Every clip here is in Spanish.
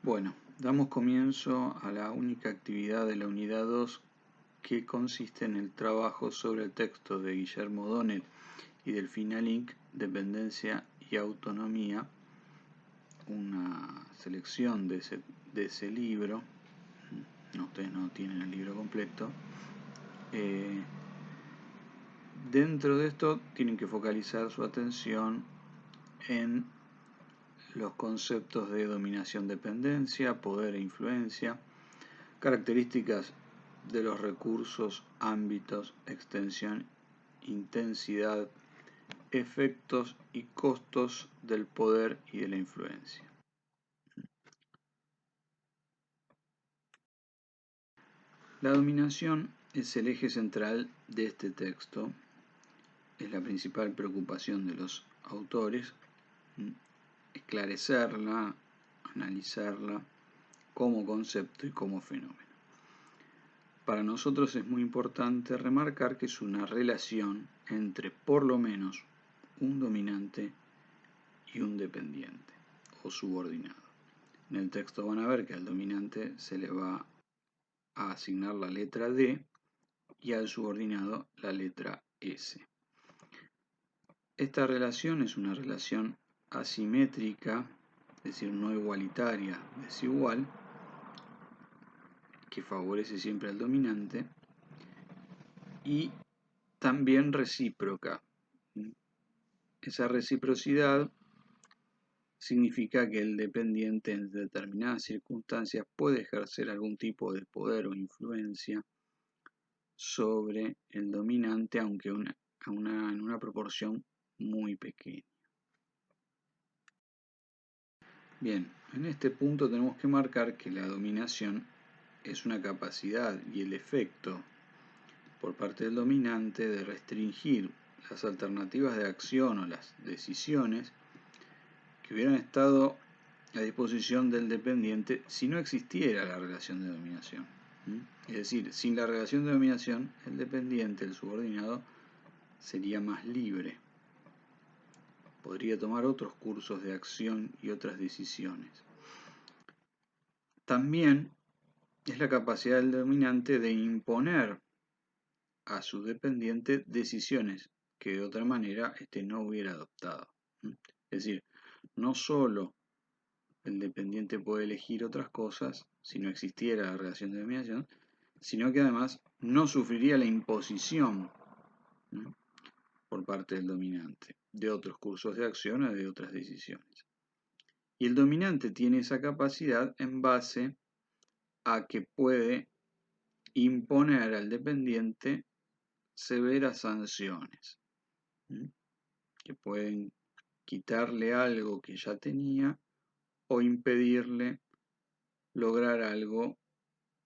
Bueno, damos comienzo a la única actividad de la unidad 2 que consiste en el trabajo sobre el texto de Guillermo Donnet y Delfina Link, Dependencia y Autonomía, una selección de ese libro. Ustedes no tienen el libro completo. Dentro de esto tienen que focalizar su atención en los conceptos de dominación-dependencia, poder e influencia, características de los recursos, ámbitos, extensión, intensidad, efectos y costos del poder y de la influencia. La dominación es el eje central de este texto, es la principal preocupación de los autores, esclarecerla, analizarla como concepto y como fenómeno. Para nosotros es muy importante remarcar que es una relación entre por lo menos un dominante y un dependiente o subordinado. En el texto van a ver que al dominante se le va a asignar la letra D y al subordinado la letra S. Esta relación es una relación asimétrica, es decir, no igualitaria, desigual, que favorece siempre al dominante, y también recíproca. Esa reciprocidad significa que el dependiente en determinadas circunstancias puede ejercer algún tipo de poder o influencia sobre el dominante, aunque en una proporción muy pequeña. Bien, en este punto tenemos que marcar que la dominación es una capacidad y el efecto por parte del dominante de restringir las alternativas de acción o las decisiones que hubieran estado a disposición del dependiente si no existiera la relación de dominación. Es decir, sin la relación de dominación, el dependiente, el subordinado, sería más libre. Podría tomar otros cursos de acción y otras decisiones. También es la capacidad del dominante de imponer a su dependiente decisiones que de otra manera no hubiera adoptado. Es decir, no solo el dependiente puede elegir otras cosas si no existiera la relación de dominación, sino que además no sufriría la imposición por parte del dominante de otros cursos de acción o de otras decisiones. Y el dominante tiene esa capacidad en base a que puede imponer al dependiente severas sanciones, que pueden quitarle algo que ya tenía o impedirle lograr algo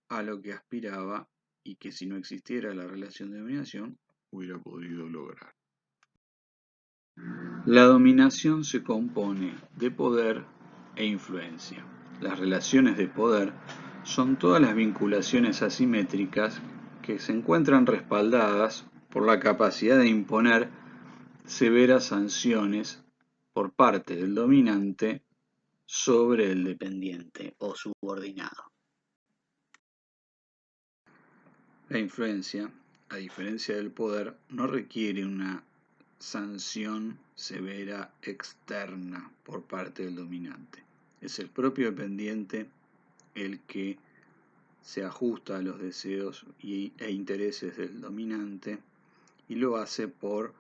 a lo que aspiraba y que si no existiera la relación de dominación hubiera podido lograr. La dominación se compone de poder e influencia. Las relaciones de poder son todas las vinculaciones asimétricas que se encuentran respaldadas por la capacidad de imponer severas sanciones por parte del dominante sobre el dependiente o subordinado. La influencia, a diferencia del poder, no requiere una sanción severa externa por parte del dominante. Es el propio dependiente el que se ajusta a los deseos e intereses del dominante y lo hace por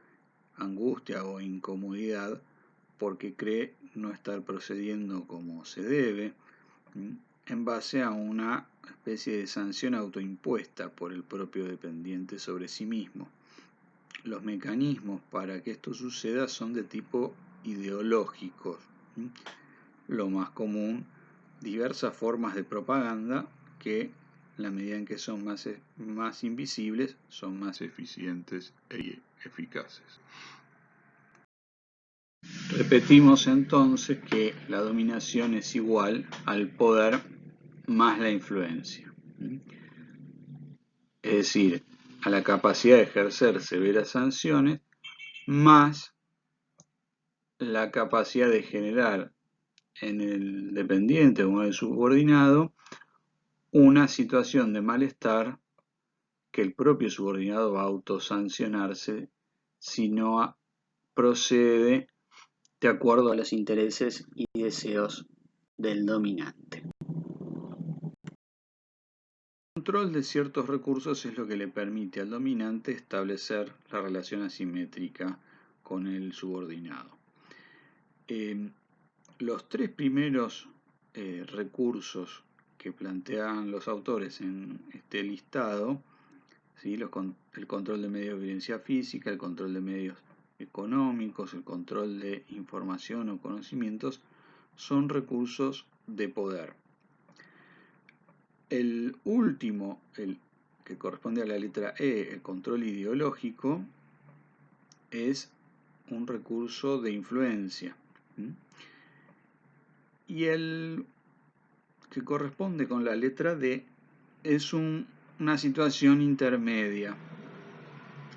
angustia o incomodidad porque cree no estar procediendo como se debe, en base a una especie de sanción autoimpuesta por el propio dependiente sobre sí mismo. Los mecanismos para que esto suceda son de tipo ideológico. Lo más común, diversas formas de propaganda que, en la medida en que son más invisibles, son más eficientes e eficaces. Repetimos entonces que la dominación es igual al poder más la influencia. Es decir, a la capacidad de ejercer severas sanciones más la capacidad de generar en el dependiente o en el subordinado una situación de malestar que el propio subordinado va a autosancionarse si no procede de acuerdo a los intereses y deseos del dominante. El control de ciertos recursos es lo que le permite al dominante establecer la relación asimétrica con el subordinado. Los tres primeros recursos que plantean los autores en este listado, ¿sí? El control de medios de evidencia física, el control de medios económicos, el control de información o conocimientos, son recursos de poder. El último, el que corresponde a la letra E, el control ideológico, es un recurso de influencia. Y el que corresponde con la letra D es una situación intermedia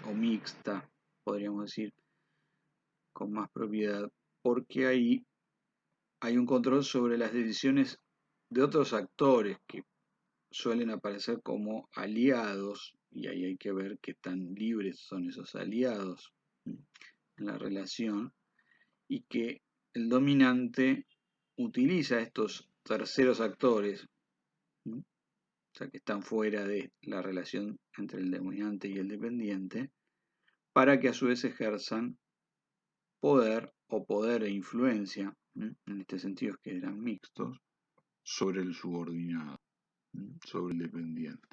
o mixta, podríamos decir, con más propiedad, porque ahí hay un control sobre las decisiones de otros actores que suelen aparecer como aliados, y ahí hay que ver qué tan libres son esos aliados en la relación, y que el dominante utiliza estos terceros actores, o sea, que están fuera de la relación entre el dominante y el dependiente, para que a su vez ejerzan poder o poder e influencia, en este sentido es que eran mixtos, sobre el subordinado, sobre el dependiente.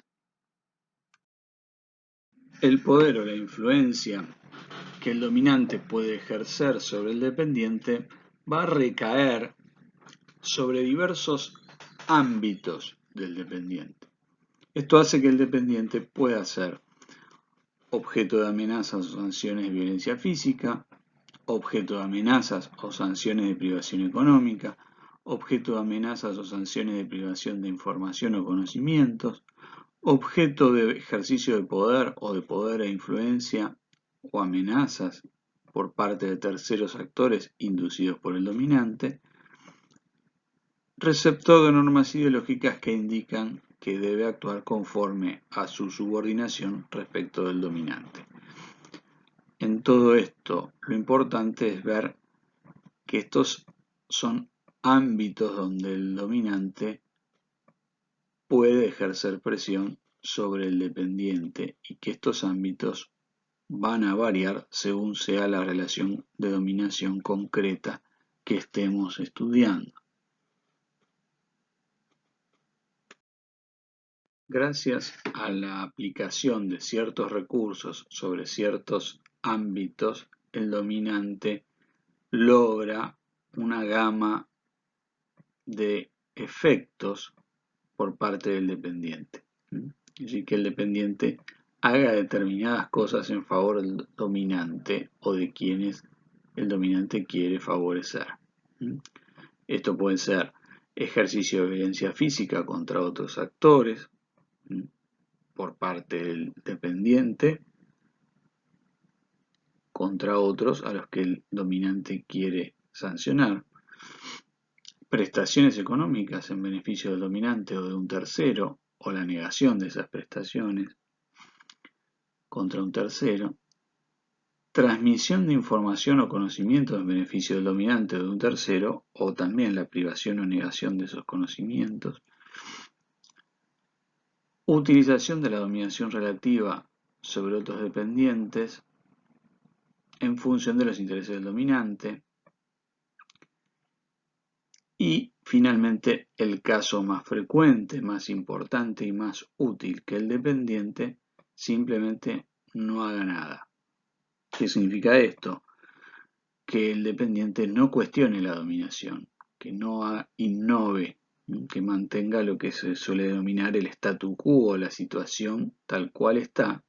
El poder o la influencia que el dominante puede ejercer sobre el dependiente va a recaer sobre diversos ámbitos del dependiente. Esto hace que el dependiente pueda ser objeto de amenazas o sanciones de violencia física, objeto de amenazas o sanciones de privación económica, objeto de amenazas o sanciones de privación de información o conocimientos, objeto de ejercicio de poder o de poder e influencia o amenazas por parte de terceros actores inducidos por el dominante, receptor de normas ideológicas que indican que debe actuar conforme a su subordinación respecto del dominante. En todo esto, lo importante es ver que estos son ámbitos donde el dominante puede ejercer presión sobre el dependiente y que estos ámbitos van a variar según sea la relación de dominación concreta que estemos estudiando. Gracias a la aplicación de ciertos recursos sobre ciertos ámbitos, el dominante logra una gama de efectos por parte del dependiente. Es decir, que el dependiente haga determinadas cosas en favor del dominante o de quienes el dominante quiere favorecer. Esto puede ser ejercicio de violencia física contra otros actores por parte del dependiente contra otros a los que el dominante quiere sancionar, prestaciones económicas en beneficio del dominante o de un tercero, o la negación de esas prestaciones contra un tercero, transmisión de información o conocimientos en beneficio del dominante o de un tercero, o también la privación o negación de esos conocimientos, utilización de la dominación relativa sobre otros dependientes en función de los intereses del dominante, y finalmente el caso más frecuente, más importante y más útil, que el dependiente simplemente no haga nada. ¿Qué significa esto? Que el dependiente no cuestione la dominación, que no innove, que mantenga lo que se suele denominar el statu quo, la situación tal cual está,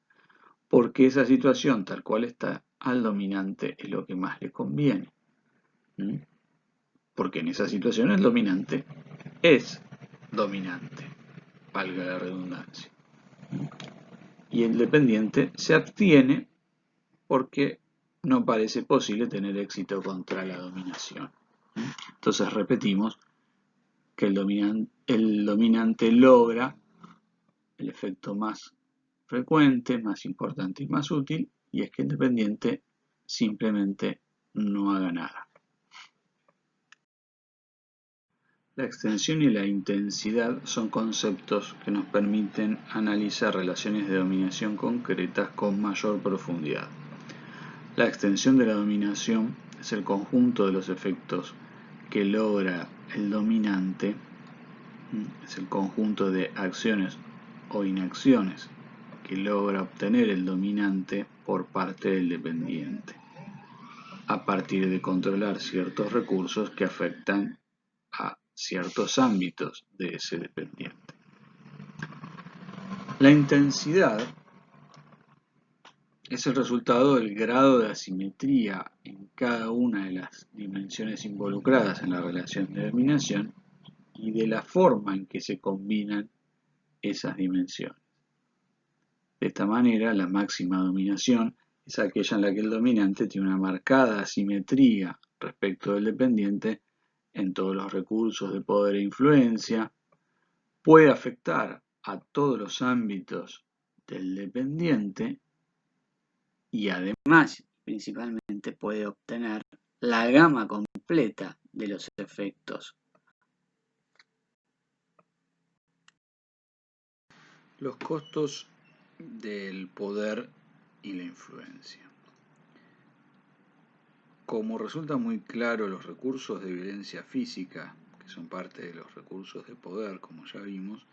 porque esa situación tal cual está al dominante es lo que más le conviene. Porque en esa situación el dominante es dominante, valga la redundancia. Y el dependiente se abstiene porque no parece posible tener éxito contra la dominación. Entonces repetimos que el dominante logra el efecto más frecuente, más importante y más útil, y es que el dependiente simplemente no haga nada. La extensión y la intensidad son conceptos que nos permiten analizar relaciones de dominación concretas con mayor profundidad. La extensión de la dominación es el conjunto de los efectos que logra el dominante, es el conjunto de acciones o inacciones que logra obtener el dominante por parte del dependiente, a partir de controlar ciertos recursos que afectan a ciertos ámbitos de ese dependiente. La intensidad es el resultado del grado de asimetría en cada una de las dimensiones involucradas en la relación de dominación y de la forma en que se combinan esas dimensiones. De esta manera, la máxima dominación es aquella en la que el dominante tiene una marcada asimetría respecto del dependiente en todos los recursos de poder e influencia, puede afectar a todos los ámbitos del dependiente y además, principalmente, puede obtener la gama completa de los efectos. Los costos del poder y la influencia. Como resulta muy claro, los recursos de violencia física, que son parte de los recursos de poder, como ya vimos,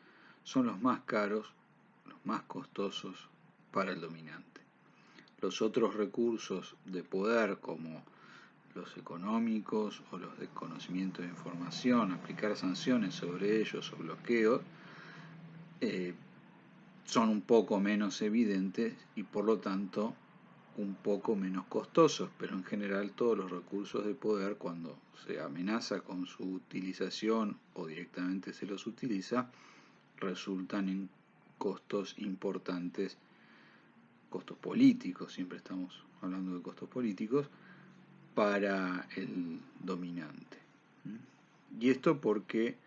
son los más caros, los más costosos para el dominante. Los otros recursos de poder, como los económicos o los de conocimiento de información, aplicar sanciones sobre ellos o bloqueos, son un poco menos evidentes y por lo tanto un poco menos costosos, pero en general todos los recursos de poder, cuando se amenaza con su utilización o directamente se los utiliza, resultan en costos importantes, costos políticos, siempre estamos hablando de costos políticos, para el dominante. Y esto porque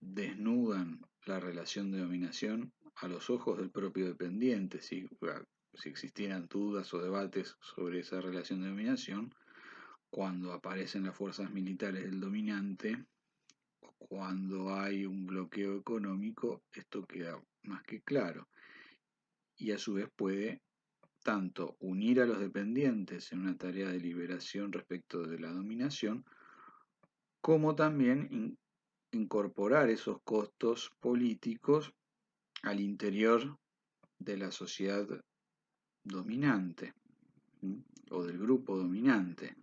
desnudan la relación de dominación a los ojos del propio dependiente. Si existieran dudas o debates sobre esa relación de dominación, cuando aparecen las fuerzas militares del dominante, o cuando hay un bloqueo económico, esto queda más que claro. Y a su vez puede tanto unir a los dependientes en una tarea de liberación respecto de la dominación, como también incorporar esos costos políticos al interior de la sociedad dominante o del grupo dominante.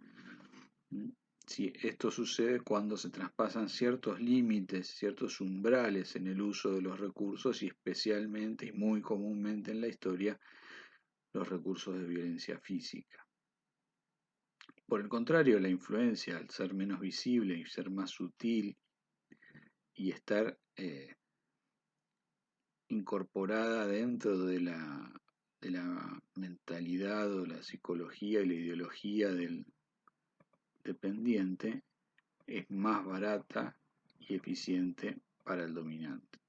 Si esto sucede cuando se traspasan ciertos límites, ciertos umbrales en el uso de los recursos y especialmente y muy comúnmente en la historia los recursos de violencia física. Por el contrario, la influencia, al ser menos visible y ser más sutil y estar incorporada dentro de la mentalidad o la psicología y la ideología del dependiente, es más barata y eficiente para el dominante.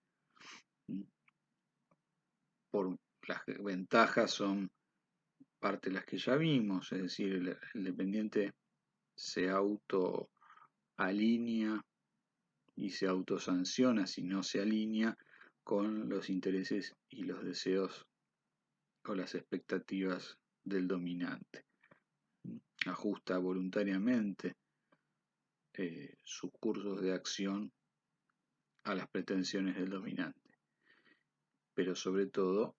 Por las ventajas son parte de las que ya vimos, es decir, el dependiente se autoalinea y se autosanciona si no se alinea con los intereses y los deseos o las expectativas del dominante. Ajusta voluntariamente sus cursos de acción a las pretensiones del dominante, pero sobre todo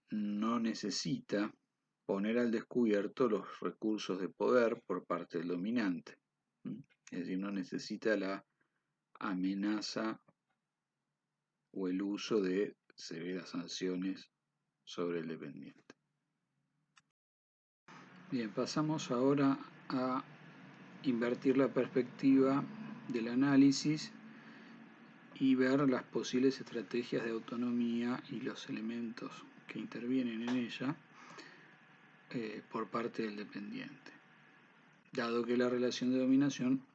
no necesita poner al descubierto los recursos de poder por parte del dominante. Es decir, no necesita la amenaza o el uso de severas sanciones sobre el dependiente. Bien, pasamos ahora a invertir la perspectiva del análisis y ver las posibles estrategias de autonomía y los elementos que intervienen en ella por parte del dependiente. dado que la relación de dominación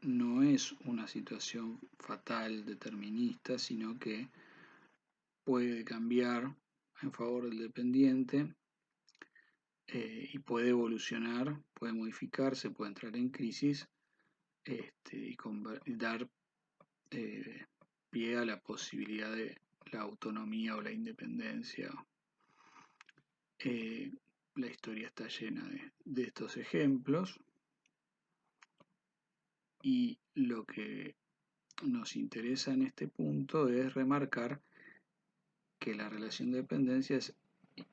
no es una situación fatal, determinista, sino que puede cambiar en favor del dependiente y puede evolucionar, puede modificarse, puede entrar en crisis y dar eh, pie a la posibilidad de la autonomía o la independencia. La historia está llena de estos ejemplos y lo que nos interesa en este punto es remarcar que la relación de dependencia es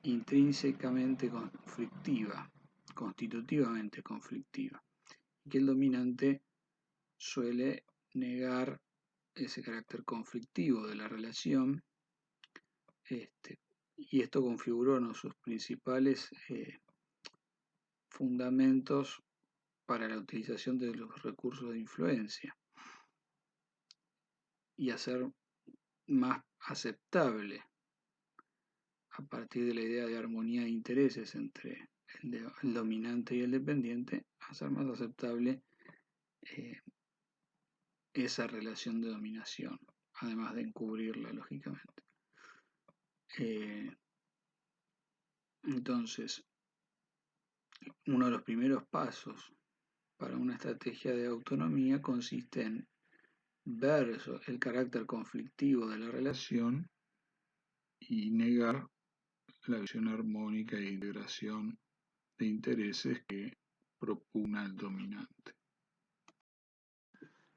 intrínsecamente conflictiva, constitutivamente conflictiva, y que el dominante suele negar ese carácter conflictivo de la relación, y esto configuró uno de sus principales fundamentos para la utilización de los recursos de influencia y hacer más aceptable, a partir de la idea de armonía de intereses entre el dominante y el dependiente, hacer más aceptable eh, esa relación de dominación, además de encubrirla, lógicamente. Entonces, uno de los primeros pasos para una estrategia de autonomía consiste en ver el carácter conflictivo de la relación y negar la visión armónica e integración de intereses que propugna el dominante.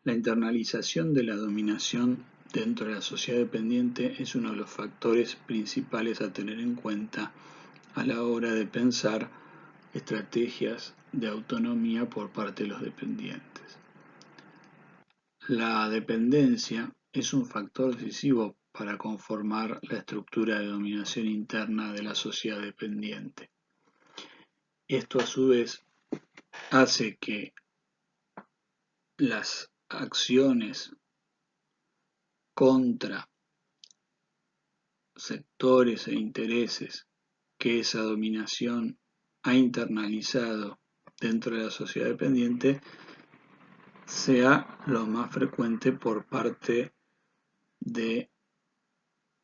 La internalización de la dominación dentro de la sociedad dependiente es uno de los factores principales a tener en cuenta a la hora de pensar estrategias de autonomía por parte de los dependientes. La dependencia es un factor decisivo para conformar la estructura de dominación interna de la sociedad dependiente. Esto a su vez hace que las acciones contra sectores e intereses que esa dominación ha internalizado dentro de la sociedad dependiente sea lo más frecuente por parte de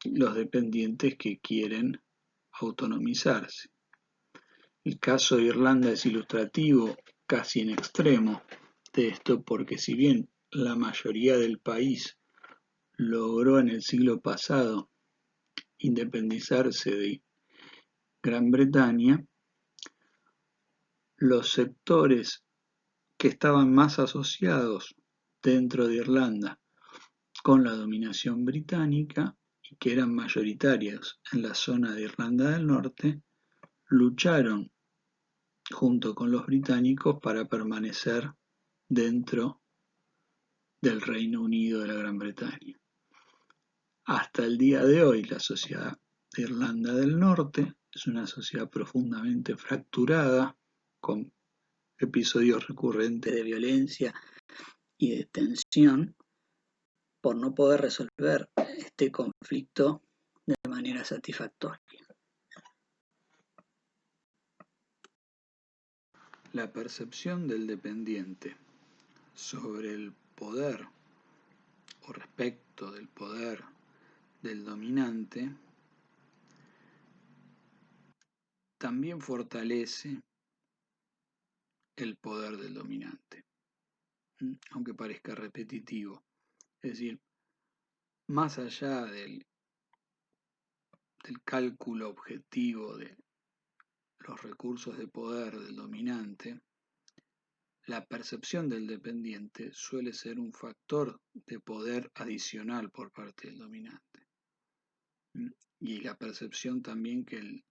los dependientes que quieren autonomizarse. El caso de Irlanda es ilustrativo, casi en extremo, de esto, porque si bien la mayoría del país logró en el siglo pasado independizarse de Gran Bretaña, los sectores que estaban más asociados dentro de Irlanda con la dominación británica y que eran mayoritarios en la zona de Irlanda del Norte, lucharon junto con los británicos para permanecer dentro del Reino Unido de la Gran Bretaña. Hasta el día de hoy, la sociedad de Irlanda del Norte es una sociedad profundamente fracturada, con episodios recurrentes de violencia y de tensión, por no poder resolver este conflicto de manera satisfactoria. La percepción del dependiente sobre el poder o respecto del poder del dominante también fortalece el poder del dominante, aunque parezca repetitivo. Es decir, más allá del cálculo objetivo de los recursos de poder del dominante, la percepción del dependiente suele ser un factor de poder adicional por parte del dominante. Y la percepción también que el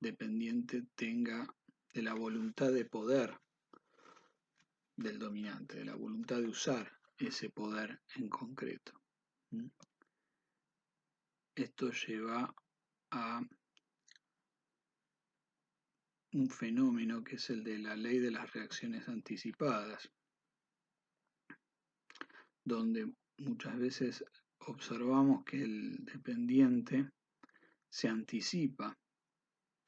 dependiente tenga de la voluntad de poder del dominante, de la voluntad de usar ese poder en concreto. Esto lleva a un fenómeno que es el de la ley de las reacciones anticipadas, donde muchas veces observamos que el dependiente se anticipa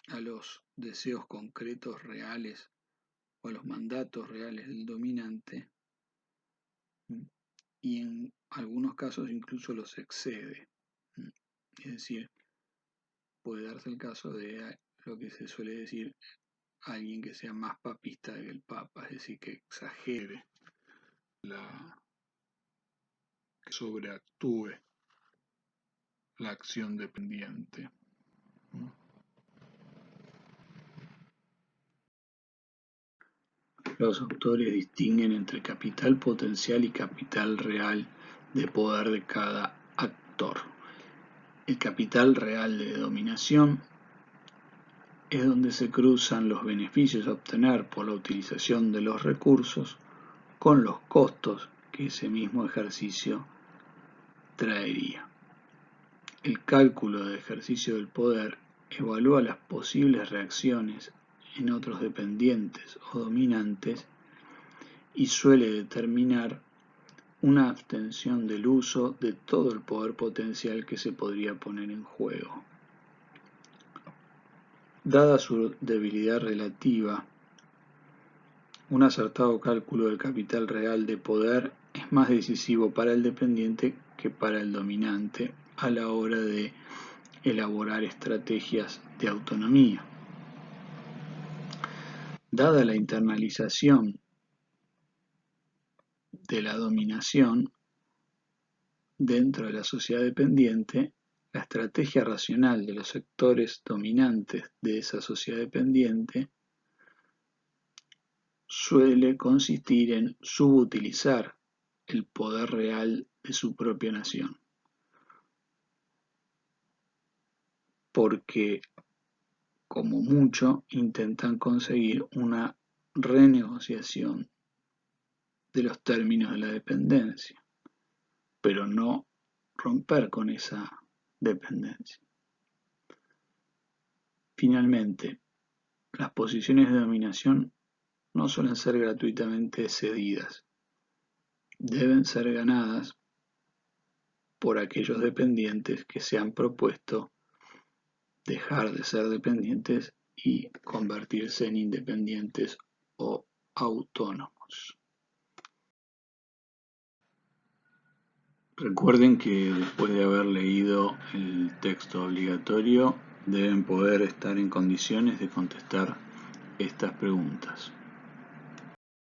a los deseos concretos reales o a los mandatos reales del dominante, y en algunos casos incluso los excede. Es decir, puede darse el caso de lo que se suele decir alguien que sea más papista que el Papa, es decir, que exagere, que sobreactúe la acción dependiente. Los autores distinguen entre capital potencial y capital real de poder de cada actor. El capital real de dominación es donde se cruzan los beneficios a obtener por la utilización de los recursos con los costos que ese mismo ejercicio traería. El cálculo de ejercicio del poder evalúa las posibles reacciones en otros dependientes o dominantes y suele determinar una abstención del uso de todo el poder potencial que se podría poner en juego. Dada su debilidad relativa, un acertado cálculo del capital real de poder es más decisivo para el dependiente que para el dominante a la hora de elaborar estrategias de autonomía. Dada la internalización de la dominación dentro de la sociedad dependiente, la estrategia racional de los sectores dominantes de esa sociedad dependiente suele consistir en subutilizar el poder real de su propia nación, porque como mucho intentan conseguir una renegociación de los términos de la dependencia, pero no romper con esa dependencia. Finalmente, las posiciones de dominación no suelen ser gratuitamente cedidas, deben ser ganadas por aquellos dependientes que se han propuesto dejar de ser dependientes y convertirse en independientes o autónomos. Recuerden que después de haber leído el texto obligatorio deben poder estar en condiciones de contestar estas preguntas.